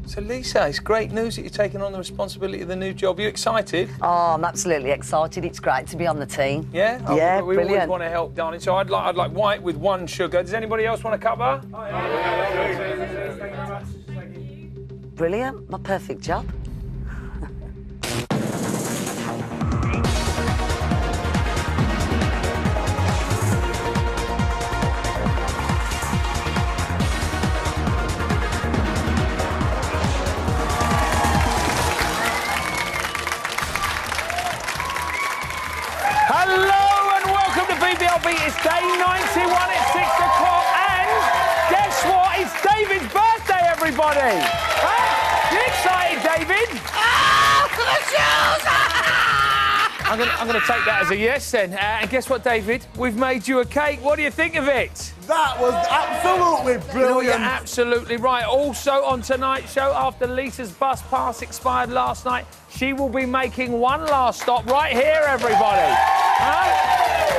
So, Lisa, it's great news that you're taking on the responsibility of the new job. Are you excited? Oh, I'm absolutely excited. It's great to be on the team. Yeah? Yeah, we brilliant. always want to help, darling. So I'd like white with 1 sugar. Does anybody else want to cover? Brilliant. My perfect job. It's day 91 at 6 o'clock, and guess what? It's David's birthday, everybody! Huh? You excited, David? I'm going to take that as a yes, then. And guess what, David? We've made you a cake. What do you think of it? That was absolutely brilliant. You're absolutely right. Also on tonight's show, after Lisa's bus pass expired last night, she will be making one last stop right here, everybody. Huh?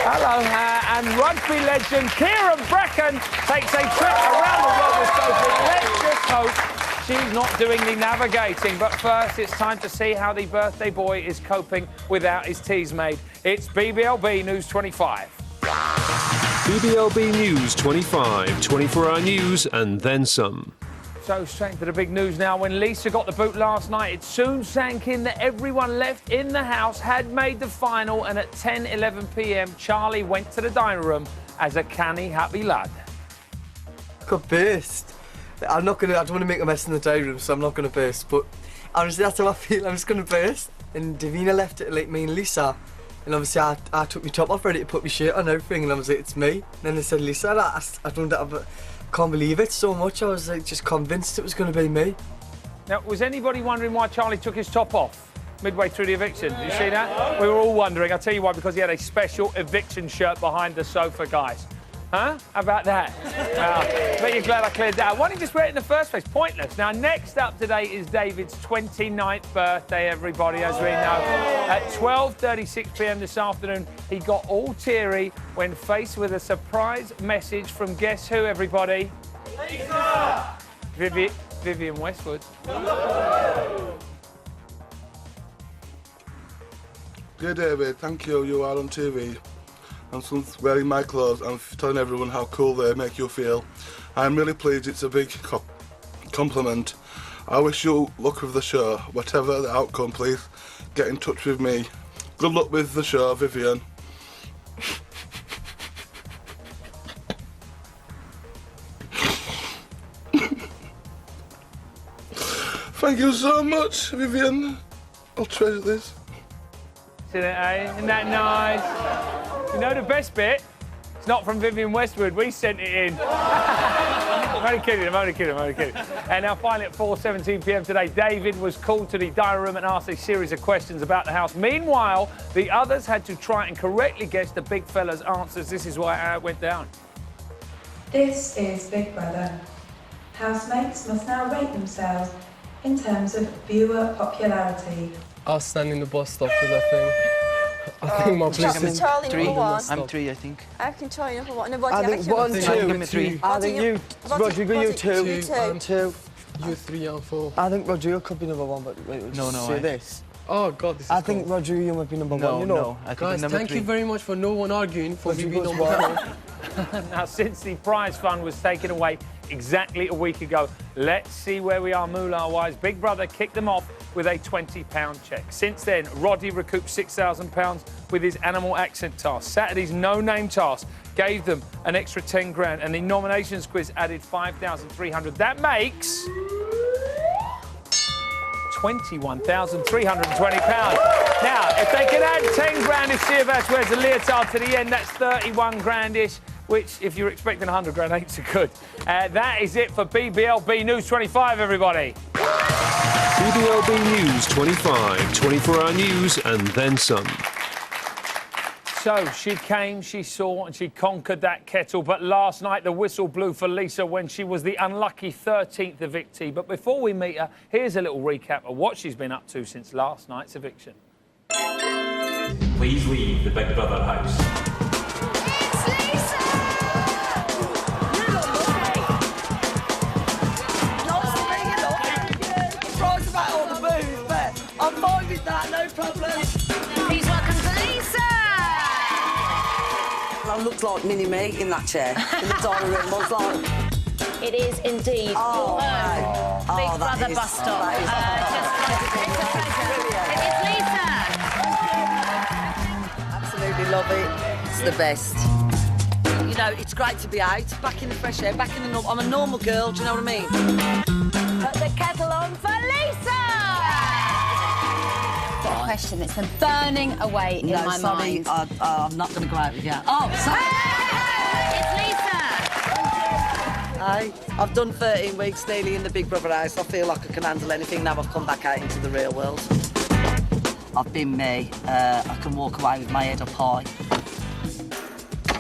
Hello, and rugby legend Kieran Brecken takes a trip around the world with Sophie. Let's just hope she's not doing the navigating. But first, it's time to see how the birthday boy is coping without his teas made. It's BBLB News 25. BBLB News 25, 24-hour news and then some. So straight to the big news now. When Lisa got the boot last night, it soon sank in that everyone left in the house had made the final, and at 10:11 p.m, Charlie went to the dining room as a canny, happy lad. I got burst. I don't want to make a mess in the dining room, so I'm not going to burst. But honestly, that's how I feel. I'm just going to burst. And Davina left it like me and Lisa. And obviously, I took my top off, ready to put my shirt on and everything. And I was like, it's me. And then they said, Lisa, I can't believe it so much. I was like just convinced it was going to be me. Now, was anybody wondering why Charlie took his top off midway through the eviction? Did you see that? We were all wondering. I'll tell you why, because he had a special eviction shirt behind the sofa, guys. Huh? How about that? But you're glad I cleared that out. Why didn't you just wear it in the first place? Pointless. Now, next up today is David's 29th birthday, everybody, as we know. At 12:36 p.m. this afternoon, he got all teary when faced with a surprise message from guess who, everybody? Lisa! Vivian Westwood. Dear David, thank you. You are on TV. I'm wearing my clothes and telling everyone how cool they make you feel. I'm really pleased. It's a big compliment. I wish you luck with the show. Whatever the outcome, please get in touch with me. Good luck with the show, Vivian. Thank you so much, Vivian. I'll treasure this. Isn't it, eh? Isn't that nice? You know the best bit? It's not from Vivian Westwood. We sent it in. I'm only kidding. And now finally at 4:17 p.m. today, David was called to the dining room and asked a series of questions about the house. Meanwhile, the others had to try and correctly guess the big fella's answers. This is how it went down. This is Big Brother. Housemates must now rate themselves in terms of viewer popularity. I'll stand in the bus stop with that thing. I think my place is Charlie, three. number one. I'm 3, I think. I can Charlie number 1. No, I think 1, 2. Give me 3. I think you, Rodrigo, you 2. You 2. You 3 and 4. I think Rodrigo could be number 1, but wait, No, see this. Oh God, this is I think Rodrigo, you might be number 1. You know? No, I think Guys, number thank 3. you very much for no one arguing for me being number 1. Now, since the prize fund was taken away exactly a week ago, let's see where we are moolah-wise. Big Brother kicked them off with a £20 check. Since then, Roddy recouped £6,000 with his animal accent task. Saturday's no-name task gave them an extra 10 grand, and the nominations quiz added 5,300. That makes £21,320. Now, if they can add 10 grand if Siavash wears a leotard to the end, that's 31 grand-ish, which, if you're expecting 100 grand, ain't so good. That is it for BBLB News 25, everybody. BBLB News 25, 24-hour news and then some. So, she came, she saw, and she conquered that kettle. But last night, the whistle blew for Lisa when she was the unlucky 13th evictee. But before we meet her, here's a little recap of what she's been up to since last night's eviction. Please leave the Big Brother house. I'm fine with that, no problem. Please welcome to Lisa. I looked like mini-me in that chair, in the dining room. I was like... It is indeed your own Big Brother bus stop. It's Lisa. Absolutely love it. It's the best. You know, it's great to be out, back in the fresh air, back in the normal... I'm a normal girl, do you know what I mean? Put the kettle on for Lisa. Got a question that's been burning away in my sorry, mind. I'm not going to go out with you. Oh, sorry. It's Lisa. Hey, I've done 13 weeks nearly in the Big Brother house. I feel like I can handle anything now I've come back out into the real world. I've been me. I can walk away with my head up high.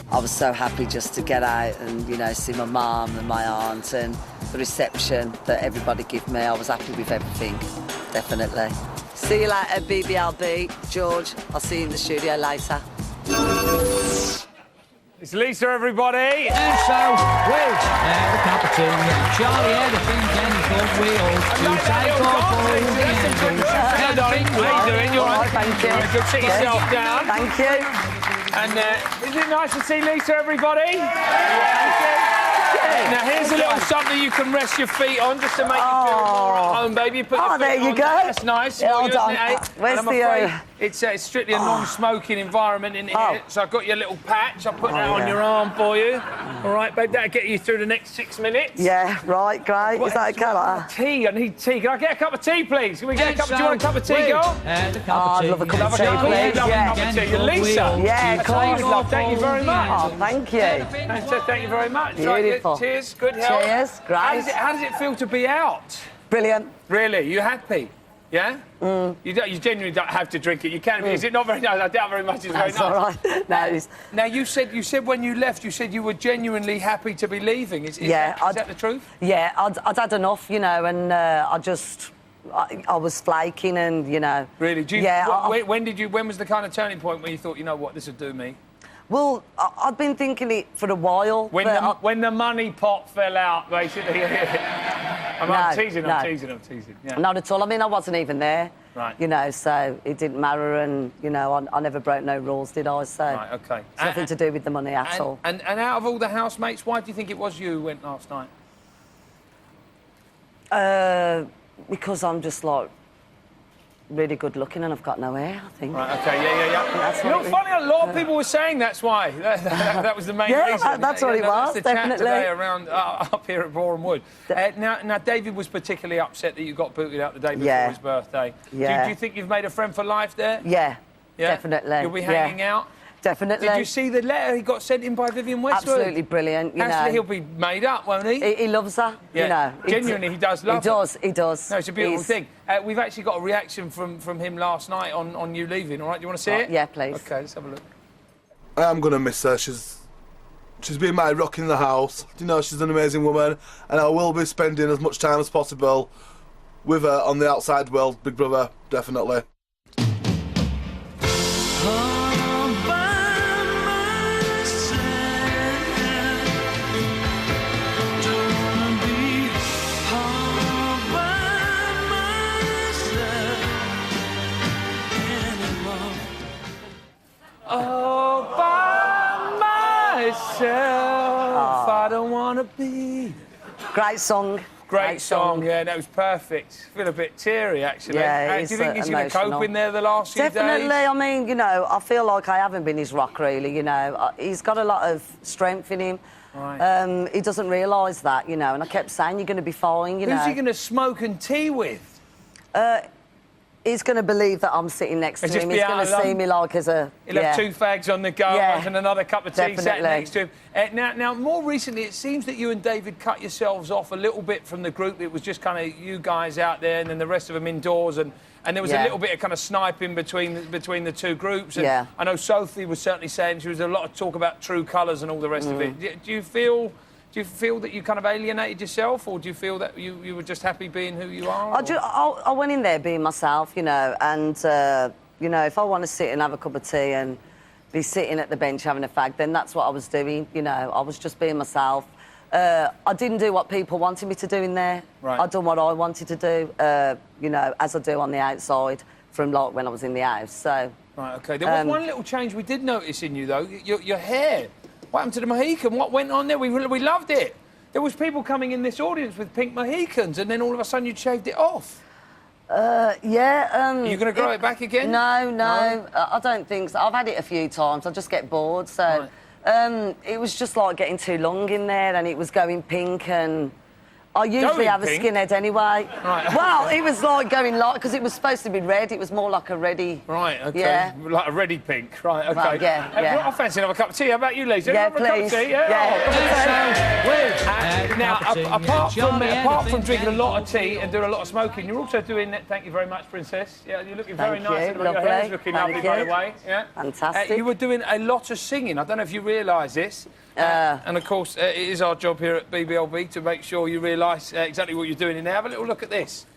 I was so happy just to get out and, you know, see my mum and my aunt and the reception that everybody gave me. I was happy with everything, definitely. See you later, BBLB. George, I'll see you in the studio later. It's Lisa, everybody. And so, with the captain, Charlie had a thing then for wheels to take off all the engines. How you doing? You all right? Thank you. Good, sit yourself down. Thank you. And is it nice to see Lisa, everybody? Thank you. Now, here's a little something you can rest your feet on just to make you feel more at home, baby. Put your feet there you on. go. That's nice. Yeah, For hold you, on. isn't it, eh? Where's and I'm the... afraid it's strictly a non-smoking environment in here, so I've got your little patch. I'll put that on your arm for you. All right, babe, that'll get you through the next 6 minutes. Yeah, right, great. Is that okay? Like that? Tea, I need tea. Can I get a cup of tea, please? Can we get a cup? Do you want a cup of tea, girl? I'd love a cup of tea, Love please. a cup of tea. Lisa. Yeah, That's cool. what I would love. Thank you very much. Oh, thank you. Thank you very much. Beautiful. Right, cheers. Good health. Cheers. Great. How does it feel to be out? Brilliant. Really? You happy? Yeah? You genuinely don't have to drink it. You can. Is it not very nice? I doubt very much it's very nice. That's all right. No, it's... Now, you said when you left, you said you were genuinely happy to be leaving. Is that the truth? Yeah, I'd had enough, you know, and I was flaking and, you know... Really? Yeah. When was the kind of turning point when you thought, you know what, this would do me? Well, I'd been thinking it for a while. When the money pot fell out, basically. I'm teasing. Yeah. Not at all. I mean, I wasn't even there. Right. You know, so it didn't matter, and, you know, I never broke no rules, did I? So... Right, OK. It's nothing to do with the money at all. And out of all the housemates, why do you think it was you who went last night? Because I'm just, like, really good looking and I've got no hair, I think. Right, OK, yeah. That's You know, funny, a lot of people were saying that's why. That was the main reason. That's what it was, that's the definitely. Chat today around up here at Boreham Wood. Now, David was particularly upset that you got booted out the day before his birthday. Yeah. Do you think you've made a friend for life there? Yeah, definitely. You'll be hanging out? Definitely. Did you see the letter he got sent in by Vivienne Westwood? Absolutely brilliant, you know. He'll be made up, won't he? He loves her, you know. Genuinely, he does love her. He does. No, it's a beautiful thing. We've actually got a reaction from him last night on you leaving, all right? Do you want to see it? Yeah, please. OK, let's have a look. I am going to miss her. She's been my rock in the house. You know, she's an amazing woman, and I will be spending as much time as possible with her on the outside world, Big Brother, definitely. All by myself, I don't want to be. Great song. Great song, yeah, that was perfect. I feel a bit teary, actually. Yeah, do you think he's going to cope in there the last few days? Definitely. I mean, you know, I feel like I haven't been his rock, really, you know. He's got a lot of strength in him. Right. He doesn't realise that, you know, and I kept saying, you're going to be fine, you know. Who's he going to smoke and tea with? He's going to believe that I'm sitting next to him. He's going to see me like as a... He'll have 2 fags on the go and another cup of tea sat next to him. Now, more recently, it seems that you and David cut yourselves off a little bit from the group. It was just kind of you guys out there and then the rest of them indoors. And there was a little bit of kind of sniping between the two groups. And I know Sophie was certainly saying there was a lot of talk about true colours and all the rest of it. Do you feel that you kind of alienated yourself, or do you feel that you were just happy being who you are? I went in there being myself, you know, and, you know, if I want to sit and have a cup of tea and be sitting at the bench having a fag, then that's what I was doing, you know. I was just being myself. I didn't do what people wanted me to do in there. Right. I done what I wanted to do, you know, as I do on the outside from like when I was in the house. So. Right. Okay. There was one little change we did notice in you though. Your hair. What happened to the Mohican? What went on there? We loved it. There was people coming in this audience with pink Mohicans, and then all of a sudden you shaved it off. Yeah. Are you going to grow it back again? No. I don't think so. I've had it a few times. I just get bored. So, it was just like getting too long in there, and it was going pink, and I usually have a skinhead anyway. Right. Well, it was like going light because it was supposed to be red. It was more like a reddy. Right. Okay. Yeah. Like a reddy pink. Right. Okay. Well, yeah. I fancy another cup of tea. How about you, Lisa? Yeah, Have a cup of please. tea? Now, apart from drinking a lot of tea and doing a lot of smoking, you're also doing that. Thank you very much, Princess. Yeah, you're looking very nice. You. Your hair's looking lovely, by the way. Yeah. Fantastic. You were doing a lot of singing. I don't know if you realise this. And of course, it is our job here at BBLB to make sure you realise exactly what you're doing in there. Have a little look at this.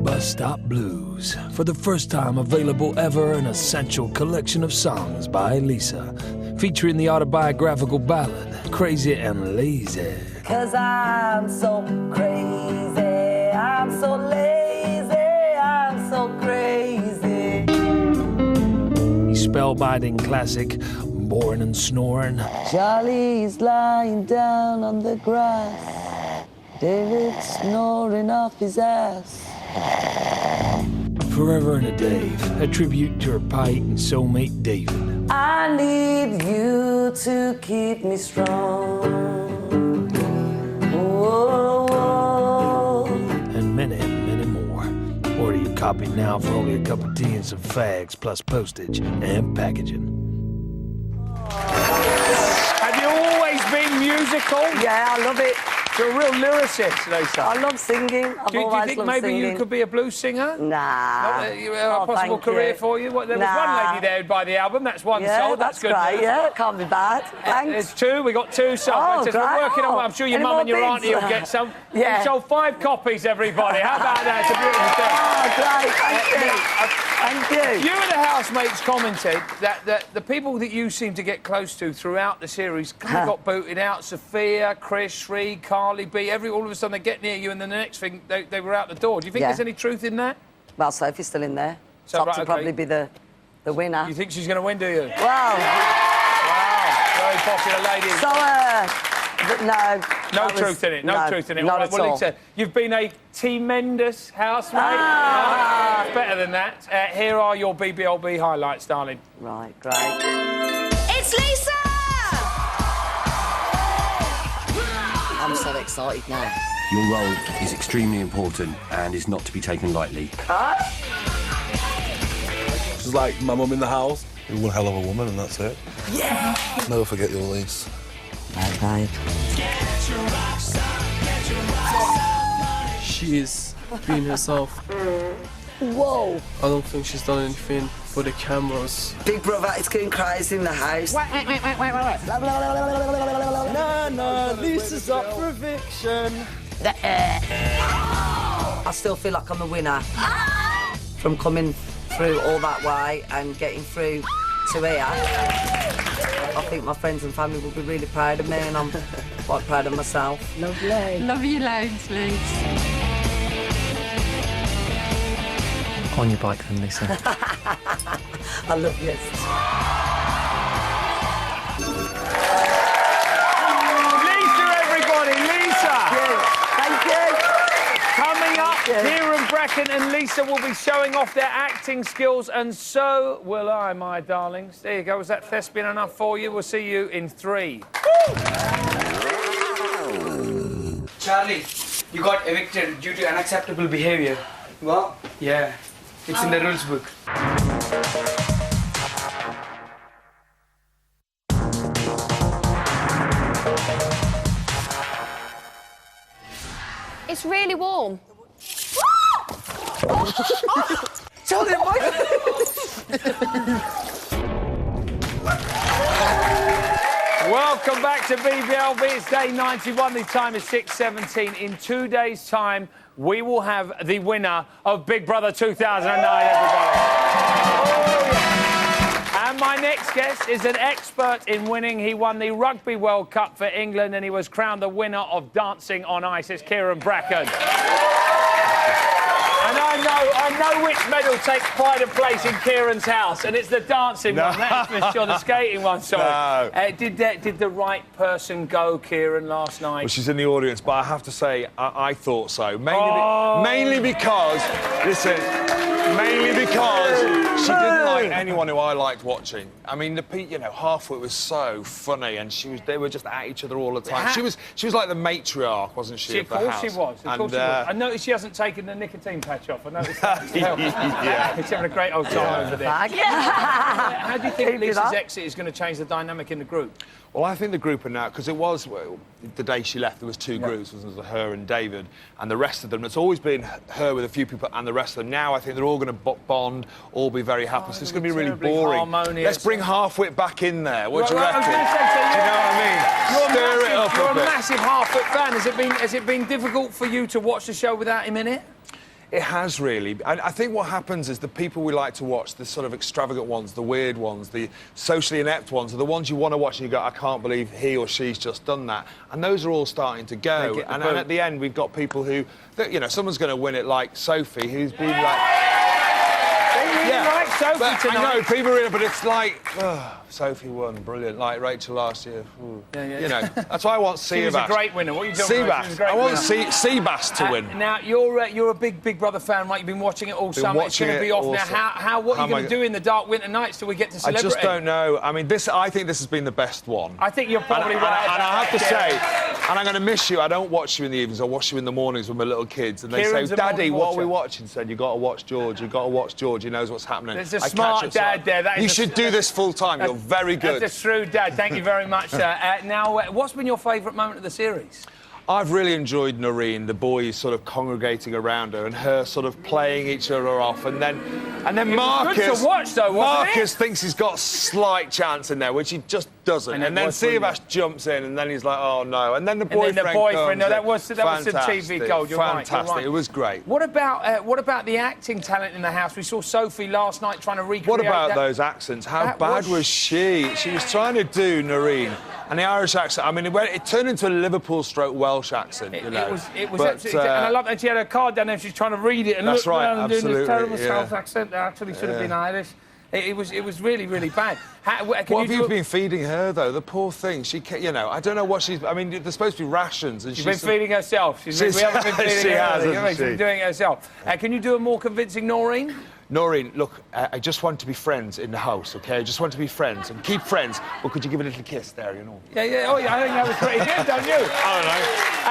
Bus Stop Blues. For the first time available ever, an essential collection of songs by Lisa, featuring the autobiographical ballad, Crazy and Lazy. 'Cause I'm so crazy, I'm so lazy, I'm so crazy. Spellbinding classic, Boring and Snoring. Charlie's lying down on the grass, David's snoring off his ass. Forever and a Dave, a tribute to her Pike and soulmate David. I need you to keep me strong. Whoa. And many, many more. Order your copy now for only a cup of tea and some fags, plus postage and packaging. Have you always been musical? Yeah, I love it. You're a real lyricist, Lisa. I love singing. Do you think maybe you could be a blues singer? Nah. A possible career for you? Well, there was one lady there who'd buy the album. That's one sold. That's good. Great. News. Yeah, can't be bad. Thanks. There's two. We got two sold. Oh, We're working on. I'm sure your mum and your auntie will get some. Yeah. We sold 5 copies, everybody. How about that? It's a beautiful thing. Oh, great. Thank you. You and the housemates commented that the people that you seem to get close to throughout the series kind of got booted out. Sophia, Chris, Shri, Carly B. All of a sudden they get near you, and then the next thing they were out the door. Do you think there's any truth in that? Well, Sophie's still in there. So, Top to probably be the winner. You think she's going to win, do you? Wow. Very popular lady. So, no. No truth in it. No truth in it. Not All right, at all. Lisa, you've been a tremendous housemate. It's better than that. Here are your BBLB highlights, darling. Right, great. It's Lisa! I'm so excited now. Your role is extremely important and is not to be taken lightly. She's like my mum in the house. You're one hell of a woman, and that's it. Yeah! Never forget your Elise. Bye, babe. She's being herself. Whoa! I don't think she's done anything for the cameras. Big brother is going crazy in the house. Wait. No, Lisa's up for eviction. I still feel like I'm a winner from coming through all that way and getting through to here. I think my friends and family will be really proud of me, and I'm quite proud of myself. Lovely. Love you loads, Liz. On your bike then, Lisa. I love you. Lisa, everybody, Lisa! Thank you. Coming up, Kieran Bracken and Lisa will be showing off their acting skills, and so will I, my darlings. There you go. Was that thespian enough for you? We'll see you in 3. Charlie, you got evicted due to unacceptable behavior. What? Yeah, it's in the rules book. It's really warm. Charlie, Welcome back to BBLB. It's day 91. The time is 6:17. In 2 days' time, we will have the winner of Big Brother 2009, everybody. Oh, yeah. And my next guest is an expert in winning. He won the Rugby World Cup for England and he was crowned the winner of Dancing on Ice. It's Kieran Bracken. And I know which medal takes pride of place in Kieran's house, and it's the dancing one. That's for sure, the skating one, sorry. No. Did the right person go, Kieran, last night? Well, she's in the audience, but I have to say, I thought so. Mainly because, listen, mainly because she didn't like anyone who I liked watching. I mean, Halfwit was so funny, and they were just at each other all the time. She was like the matriarch, wasn't she? Of course she was. Of course she was. I noticed she hasn't taken the nicotine patch off. I noticed that. Yeah. She's having a great old time over there. How do you think Lisa's exit is going to change the dynamic in the group? Well, I think the group are now, because it was, the day she left, there was two groups, wasn't there, her and David, and the rest of them. It's always been her with a few people and the rest of them. Now I think they're all going to bond, all be very happy, so it's going to be really boring. Harmonious. Let's bring Halfwit back in there. What do you reckon? Do you know what I mean? Stir it up a bit. You're a massive Halfwit fan. Has it been difficult for you to watch the show without him in it? It has, really. I think what happens is the people we like to watch, the sort of extravagant ones, the weird ones, the socially inept ones, are the ones you want to watch and you go, I can't believe he or she's just done that. And those are all starting to go. And at the end, we've got people who, someone's going to win it, like Sophie, who's been like... Like Sophie tonight. I know, people really, but it's like, Sophie won, brilliant. Like Rachel last year. That's why I want Seabass. She was a great winner. What are you talking about? Seabass. I want Seabass to win. Now, you're a big Brother fan, right? You've been watching it all summer. It's going to be off now. What are you going to do in the dark winter nights till we get to celebrity? I just don't know. I mean, I think this has been the best one. I think you're probably right. And I have to say, and I'm going to miss you. I don't watch you in the evenings. I watch you in the mornings with my little kids. And they say, Daddy, what are we watching? Said, you've got to watch George. You've got to watch George. He knows what's happening. There's a smart dad there. You should do this full time. You're very good. That's a shrewd dad. Thank you very much. Now, what's been your favourite moment of the series? I've really enjoyed Noreen, the boys sort of congregating around her and her sort of playing each other off, and then Marcus. Good to watch, though, wasn't Marcus thinks he's got a slight chance in there, which he just doesn't. And then Seabass jumps in, and then he's like, oh no. And then the boyfriend. No, that was the TV gold. You're fantastic. Right, you're right. It was great. What about the acting talent in the house? We saw Sophie last night trying to recreate. What about those accents? How bad was she? She was trying to do Noreen. And the Irish accent, I mean, it turned into a Liverpool/Welsh accent, It was absolutely... and I love that she had her card down there, she's trying to read it and look around and doing this terrible South accent that actually should have been Irish. It was really, really bad. What have you been feeding her, though? The poor thing. She, I don't know what she's... I mean, there's supposed to be rations. And she's been feeding herself. We haven't been feeding her. She's been doing it herself. Can you do a more convincing Noreen? Noreen, look, I just want to be friends in the house, OK? I just want to be friends and keep friends. But could you give a little kiss there, Yeah. Oh, yeah, I think that was pretty good, don't you? I don't know.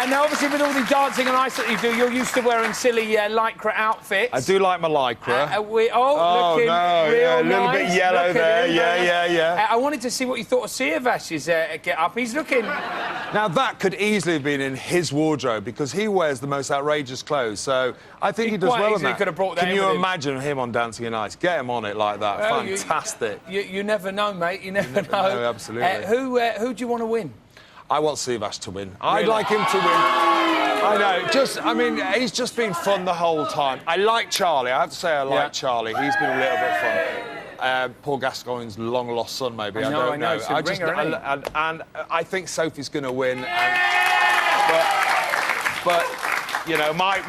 And obviously, with all the dancing on ice that you do, you're used to wearing silly lycra outfits. I do like my lycra. Looking real a little nice. bit yellow there. Yeah. I wanted to see what you thought of Seavash's get up. He's looking... Now, that could easily have been in his wardrobe, because he wears the most outrageous clothes, so I think he does well on that. Could have brought that Can you imagine him on Dancing on Ice? Get him on it like that. Well, fantastic. You never know, mate. You never know. No, absolutely. Who do you want to win? I want Seabass to win. I'd like him to win. I know. He's just been fun the whole time. I like Charlie. I have to say I like Charlie. He's been a little bit fun. Paul Gascoigne's long-lost son, maybe. I don't know. And I think Sophie's going to win. But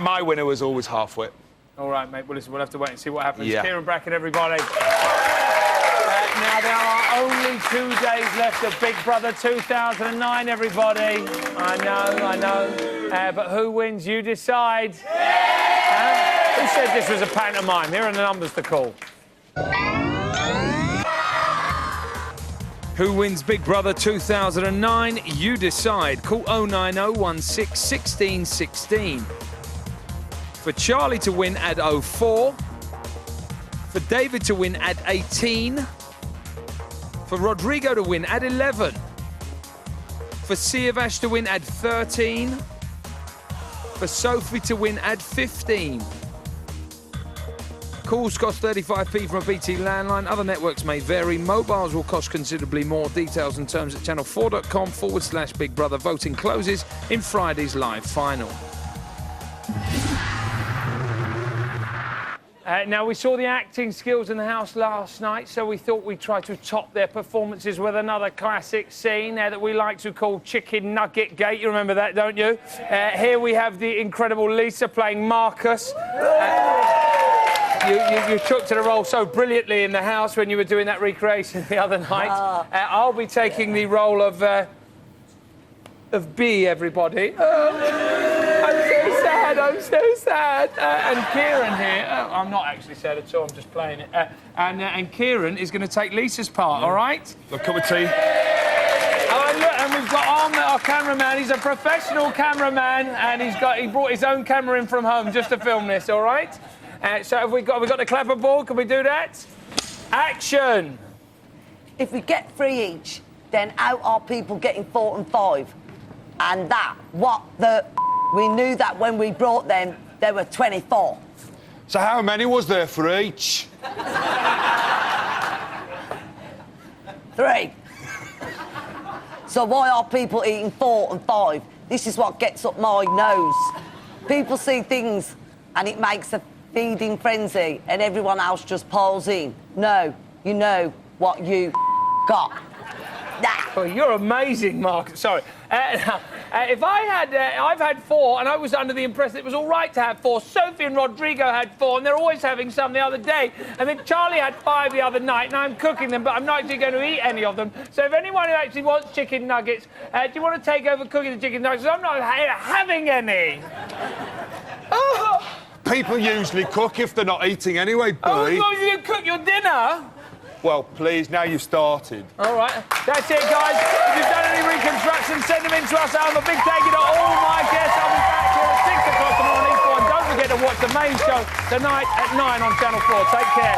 my winner was always Halfwit. All right, mate. Well, listen, we'll have to wait and see what happens. Yeah. Kieran Bracken, everybody. Now, there are only 2 days left of Big Brother 2009, everybody. I know. But who wins, you decide. Who said this was a pantomime? Here are the numbers to call. Who wins Big Brother 2009? You decide. Call 09016 1616. For Charlie to win, add 04. For David to win, add 18. For Rodrigo to win, add 11. For Seavash to win, add 13. For Sophie to win, add 15. Calls cost 35p from a BT landline. Other networks may vary. Mobiles will cost considerably more. Details and terms at channel4.com/Big Brother. Voting closes in Friday's live final. Now, we saw the acting skills in the house last night, so we thought we'd try to top their performances with another classic scene that we like to call Chicken Nugget Gate. You remember that, don't you? Here we have the incredible Lisa playing Marcus. You took to the role so brilliantly in the house when you were doing that recreation the other night. I'll be taking the role of B, everybody. I'm so sad. And Kieran here, I'm not actually sad at all, I'm just playing it. And Kieran is going to take Lisa's part, all right? A cup of tea. Oh, and look, and we've got Ahmed, our cameraman. He's a professional cameraman, and he brought his own camera in from home just to film this, all right? So have we got the clapper board? Can we do that? Action! If we get 3 each, then out are people getting 4 and 5. And that, we knew that when we brought them, there were 24. So how many was there for each? 3. So why are people eating 4 and 5? This is what gets up my nose. People see things and it makes a feeding frenzy and everyone else just piles in. No, you know what you got. Oh, you're amazing, Mark. Sorry. I've had 4, and I was under the impression it was all right to have 4. Sophie and Rodrigo had 4, and they're always having some the other day. And then Charlie had 5 the other night, and I'm cooking them, but I'm not actually going to eat any of them. So if anyone who actually wants chicken nuggets, do you want to take over cooking the chicken nuggets? I'm not having any. People usually cook if they're not eating anyway, Billy. Oh, as long as you didn't cook your dinner. Well, please, now you've started. All right, that's it, guys. If you've done any reconstructions, send them in to us. I'm a big thank you to all my guests. I'll be back here at 6 o'clock tomorrow. And don't forget to watch the main show tonight at 9 on Channel 4. Take care.